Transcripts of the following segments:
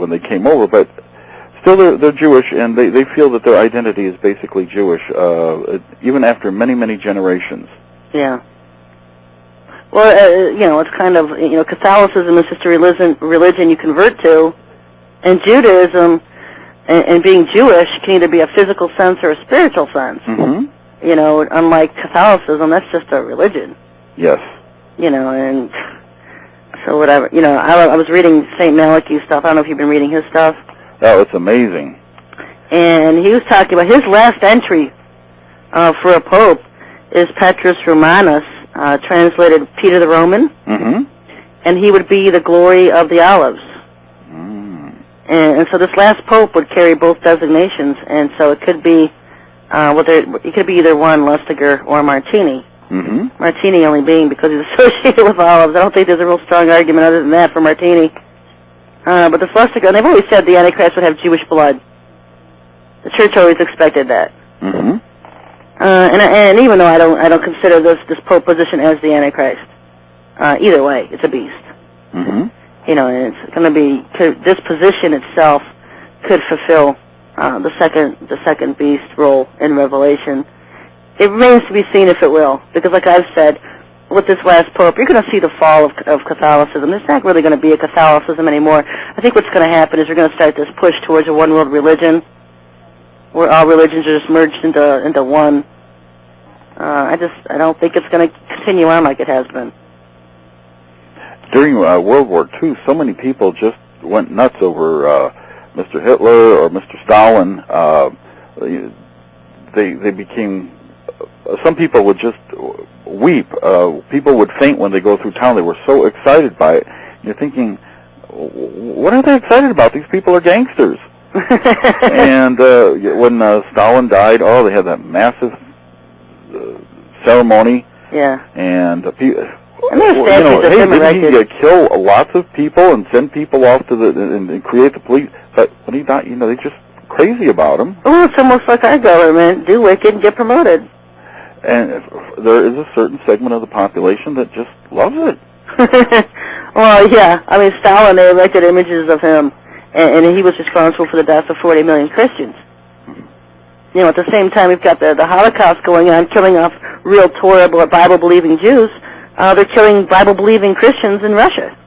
when they came over, but still they're Jewish, and they feel that their identity is basically Jewish, even after many, many generations. Yeah. Well, it's kind of, Catholicism is just a religion you convert to, and Judaism and being Jewish can either be a physical sense or a spiritual sense. Mm-hmm. Unlike Catholicism, that's just a religion. Yes. And so whatever. I was reading St. Malachi's stuff. I don't know if you've been reading his stuff. Oh, it's amazing. And he was talking about his last entry for a pope is Petrus Romanus, translated Peter the Roman. Mm-hmm. And he would be the glory of the olives. And so this last pope would carry both designations, and so it could be, it could be either one, Lustiger or Martini. Mm-hmm. Martini only being because he's associated with olives. I don't think there's a real strong argument other than that for Martini. But this Lustiger, and they've always said the Antichrist would have Jewish blood. The church always expected that. Mm-hmm. And even though I don't consider this pope position as the Antichrist, either way, it's a beast. Mm-hmm. And it's going to be, this position itself could fulfill the second beast role in Revelation. It remains to be seen if it will, because like I've said, with this last pope, you're going to see the fall of Catholicism. There's not really going to be a Catholicism anymore. I think what's going to happen is we're going to start this push towards a one-world religion, where all religions are just merged into one. I don't think it's going to continue on like it has been. During World War II, so many people just went nuts over Mr. Hitler or Mr. Stalin. They became. Some people would just weep. People would faint when they go through town. They were so excited by it. You're thinking, what are they excited about? These people are gangsters. And when Stalin died, they had that massive ceremony. Yeah. And didn't he kill lots of people and send people off to and create the police? But when he died, they just crazy about him. Oh, it's almost like our government: do wicked and get promoted. And there is a certain segment of the population that just loves it. Well, yeah. I mean, Stalin, they erected images of him, and he was responsible for the death of 40 million Christians. At the same time, we've got the Holocaust going on, killing off real Torah, Bible-believing Jews. They're killing Bible-believing Christians in Russia.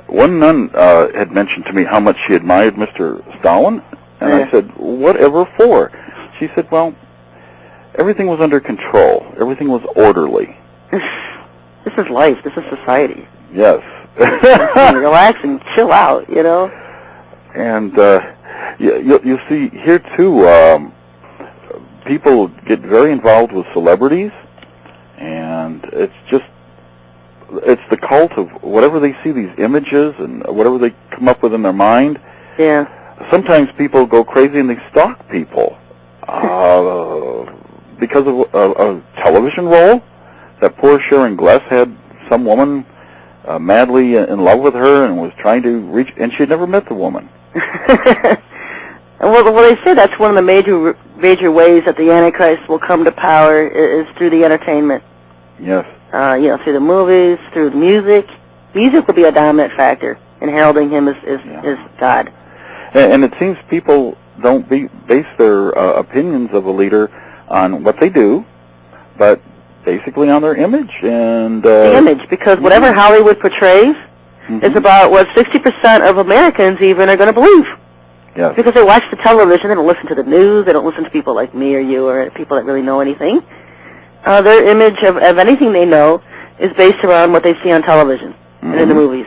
One nun had mentioned to me how much she admired Mr. Stalin, and I said, whatever for? She said, well, everything was under control. Everything was orderly. This is life. This is society. Yes. Relax and chill out, And you see here, too, people get very involved with celebrities, and it's the cult of whatever they see, these images, and whatever they come up with in their mind. Yeah. Sometimes people go crazy and they stalk people because of a television role. That poor Sharon Gless had some woman madly in love with her and was trying to reach, and she had never met the woman. Well, they say that's one of the major ways that the Antichrist will come to power is through the entertainment. Yes. Through the movies, through music. Music will be a dominant factor in heralding him as God. And it seems people don't base their opinions of a leader on what they do, but basically on their image. And the image, because whatever Hollywood portrays is about what 60% of Americans even are going to believe. Yes. Because they watch the television, they don't listen to the news, they don't listen to people like me or you or people that really know anything. Their image of anything they know is based around what they see on television and in the movies.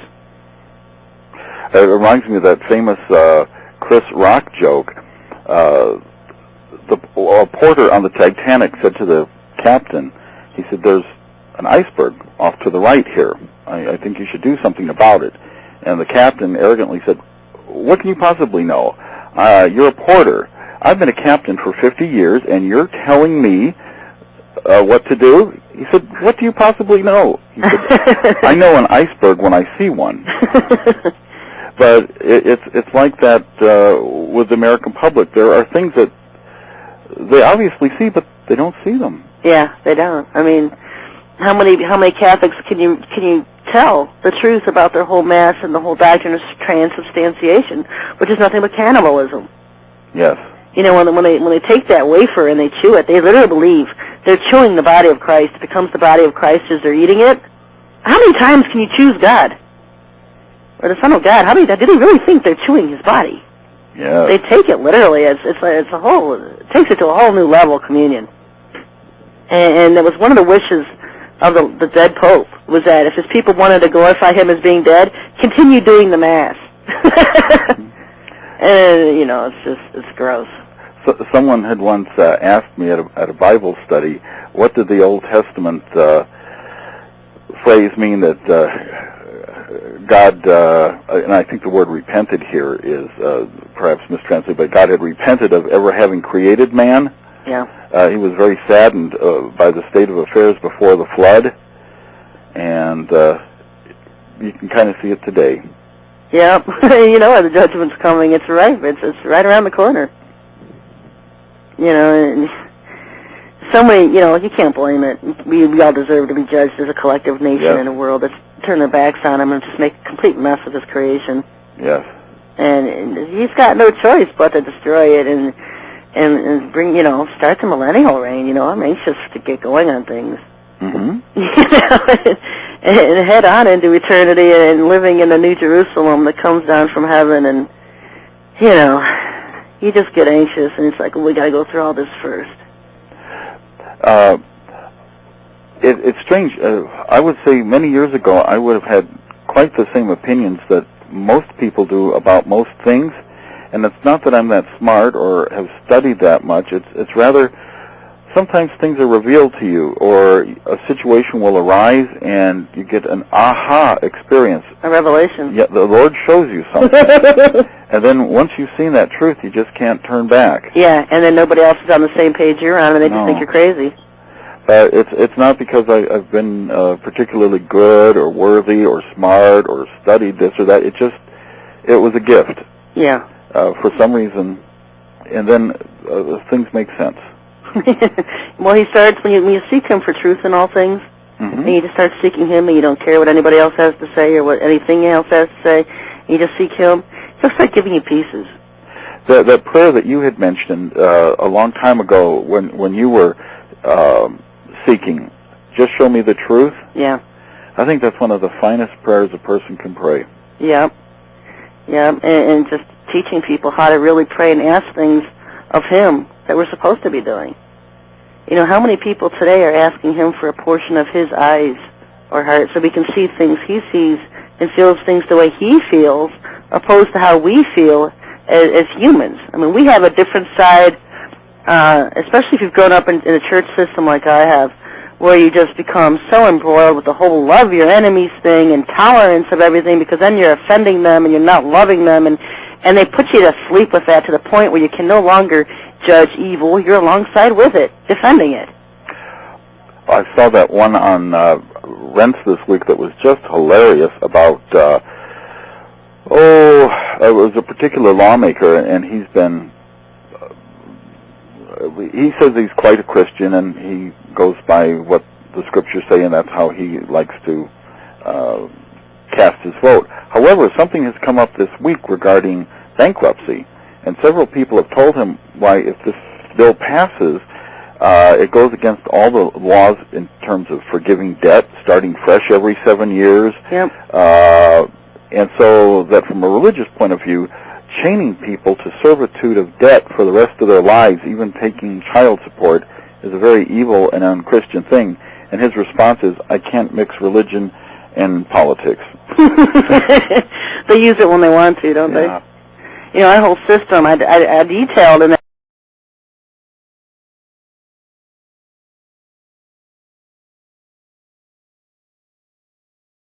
It reminds me of that famous Chris Rock joke. The porter on the Titanic said to the captain, he said, there's an iceberg off to the right here. I think you should do something about it. And the captain arrogantly said, what can you possibly know? You're a porter. I've been a captain for 50 years, and you're telling me what to do? He said, what do you possibly know? He said, I know an iceberg when I see one. But it's like that with the American public. There are things that they obviously see, but they don't see them. Yeah, they don't. I mean, how many Catholics can you tell the truth about their whole Mass and the whole doctrine of transubstantiation, which is nothing but cannibalism? Yes. You know, when they take that wafer and they chew it, they literally believe they're chewing the body of Christ. It becomes the body of Christ as they're eating it. How many times can you choose God? Or the Son of God? How many times? Do they really think they're chewing His body? Yeah. They take it literally. It takes it to a whole new level of communion. And it was one of the wishes of the dead Pope, was that if his people wanted to glorify him as being dead, continue doing the Mass. And, you know, it's gross. So, someone had once asked me at a Bible study, what did the Old Testament phrase mean that God, and I think the word repented here is perhaps mistranslated, but God had repented of ever having created man. Yeah. He was very saddened by the state of affairs before the flood, and you can kind of see it today. Yeah, you know, the judgment's coming. It's right. It's right around the corner. You know, and so many, you know, you can't blame it. We all deserve to be judged as a collective nation in a world that's turned their backs on him and just make a complete mess of his creation. Yes. And he's got no choice but to destroy it and bring, you know, start the millennial reign. You know, I'm anxious to get going on things. Mm-hmm. You know, and head on into eternity and living in the New Jerusalem that comes down from heaven. And, you know, you just get anxious, and it's like, well, we got to go through all this first. It's strange. I would say many years ago I would have had quite the same opinions that most people do about most things. And it's not that I'm that smart or have studied that much. It's rather sometimes things are revealed to you, or a situation will arise and you get an aha experience. A revelation. Yeah, the Lord shows you something. And then once you've seen that truth, you just can't turn back. Yeah, and then nobody else is on the same page you're on, and they just think you're crazy. It's not because I've been particularly good or worthy or smart or studied this or that. It was a gift. Yeah. For some reason, and then things make sense. Well, he starts when you seek him for truth in all things, and you just start seeking him, and you don't care what anybody else has to say or what anything else has to say. And you just seek him. He'll start giving you pieces. That prayer that you had mentioned a long time ago, when you were seeking, just show me the truth. Yeah. I think that's one of the finest prayers a person can pray. Yeah. Yeah, and just teaching people how to really pray and ask things of him that we're supposed to be doing. You know, how many people today are asking him for a portion of his eyes or heart so we can see things he sees and feels things the way he feels, opposed to how we feel as humans. I mean, we have a different side, especially if you've grown up in a church system like I have, where you just become so embroiled with the whole love your enemies thing and tolerance of everything, because then you're offending them and you're not loving them, and they put you to sleep with that to the point where you can no longer judge evil. You're alongside with it, defending it. I saw that one on Rents this week that was just hilarious about, it was a particular lawmaker, and he's been, he says he's quite a Christian, and he goes by what the scriptures say, and that's how he likes to cast his vote. However, something has come up this week regarding bankruptcy, and several people have told him why, if this bill passes, it goes against all the laws in terms of forgiving debt, starting fresh every 7 years. Yep. And so that from a religious point of view, chaining people to servitude of debt for the rest of their lives, even taking child support, is a very evil and unchristian thing. And his response is, I can't mix religion and politics. They use it when they want to, don't they? You know, our whole system, I detailed in